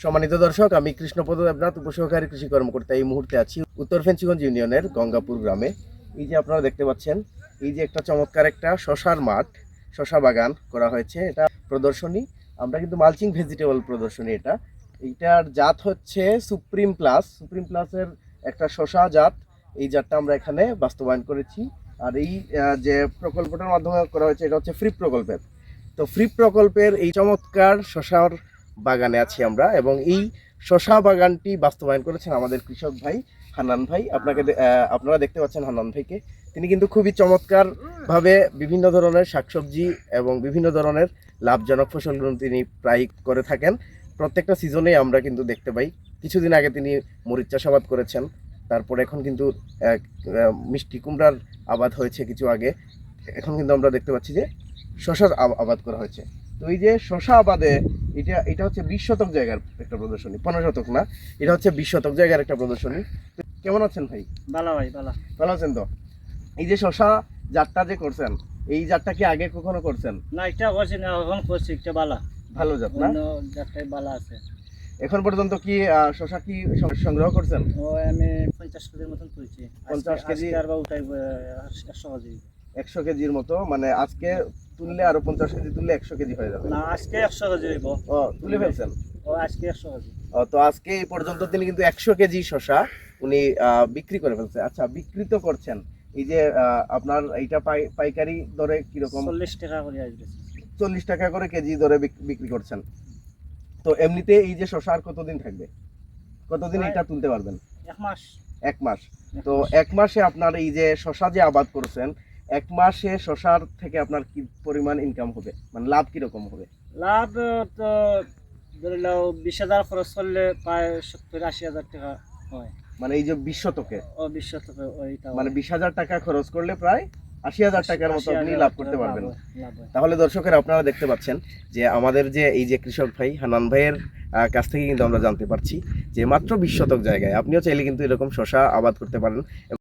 সম্মানিত দর্শক, আমি কৃষ্ণপদ দেবনাথ, উপসহকারী কৃষি কর্মকর্তা। এই মুহূর্তে আছি উত্তর ফেঞ্চিগঞ্জ ইউনিয়নের গঙ্গাপুর গ্রামে। এই যে আপনারা দেখতে পাচ্ছেন, এই যে একটা চমৎকার একটা শশার মাঠ, শশা বাগান করা হয়েছে। এটা প্রদর্শনী, আমরা কিন্তু মালচিং ভেজিটেবল প্রদর্শনী। এইটার জাত হচ্ছে সুপ্রিম প্লাস। সুপ্রিম প্লাসের একটা শশা জাত, এই জাতটা আমরা এখানে বাস্তবায়ন করেছি। আর এই যে প্রকল্পটার মাধ্যমে করা হয়েছে, এটা হচ্ছে ফ্রি প্রকল্পের। তো ফ্রি প্রকল্পের এই চমৎকার শশার বাগানে আছি আমরা, এবং এই শশা বাগানটি বাস্তবায়ন করেছেন আমাদের কৃষক ভাই হান্নান ভাই। আপনারা দেখতে পাচ্ছেন হান্নান ভাইকে। তিনি কিন্তু খুবই চমৎকার ভাবে বিভিন্ন ধরনের শাকসবজি এবং বিভিন্ন ধরনের লাভজনক ফসলগুলো তিনি প্রায় করে থাকেন। প্রত্যেকটা সিজনেই আমরা কিন্তু দেখতে পাই। কিছুদিন আগে তিনি মরিচ চাষাবাদ করেছেন, তারপর এখন কিন্তু মিষ্টি কুমড়ার আবাদ হয়েছে কিছু আগে। এখন কিন্তু আমরা দেখতে পাচ্ছি যে শশার আবাদ করা হয়েছে। তো এই যে শশা আবাদে এটা হচ্ছে 20 শতক জায়গার একটা প্রদর্শনী, 15 শতক না, এটা হচ্ছে 20 শতক জায়গার একটা প্রদর্শনী। তো কেমন আছেন ভাই? ভালো ভাই, ভালো। ভালো আছেন তো? এই যে শশা জাতটা যে করছেন, এই জাতটা কি আগে কখনো করছেন? না, এটা করছি না, এখন করছি। একটা বালা, ভালো জাত না? অন্য জাতটাই বালা আছে। এখন পর্যন্ত কি শশা কি সংগ্রহ করছেন? ও আমি 50 কেজির মতন তুলছি। 50 কেজি? আর বা উঠাই 100 কেজি। 100 কেজির মতো, মানে আজকে তুললে আরো 50 কেজি তুললে 100 কেজি হয়ে যাবে। না, আজকে 100 কেজি হইব। ও, তুলে ফেলছেন? ও আজকে 100 কেজি। তো আজকে এই পর্যন্ত তিনি কিন্তু 100 কেজি শশা উনি বিক্রি করে ফেলছে। আচ্ছা, বিক্রি তো করছেন। এই যে আপনার এইটা পাইকারি দরে কিরকম? 40 টাকা করে আসবে। 40 টাকা করে কেজি দরে বিক্রি করছেন। তো এমনিতে এই যে শশা আর কতদিন থাকবে? কতদিন এটা তুলতে পারবেন? 1 মাস। 1 মাস। তো 1 মাসে আপনার এই যে শশা যে আবাদ করছেন, 1 মাসে শশার থেকে আপনার কি পরিমাণ ইনকাম হবে, মানে লাভ কিরকম হবে? লাভ তো ধরে নাও 20,000 খরচ করলে প্রায় 70-80,000 টাকা হয়। মানে এই যে 20 শতকে, ও 20 শতকে ওইটা মানে 20,000 টাকা খরচ করলে প্রায় 80,000 টাকার মতো আপনি লাভ করতে পারবেন। লাভ হয়। তাহলে দর্শকেরা, আপনারা দেখতে পাচ্ছেন যে আমাদের যে এই যে কৃষক ভাই হান্নান ভাইয়ের কাছ থেকে কিন্তু আমরা জানতে পারছি যে মাত্র 20 শতক জায়গায় আপনিও চাইলে কিন্তু এরকম শশা আবাদ করতে পারেন।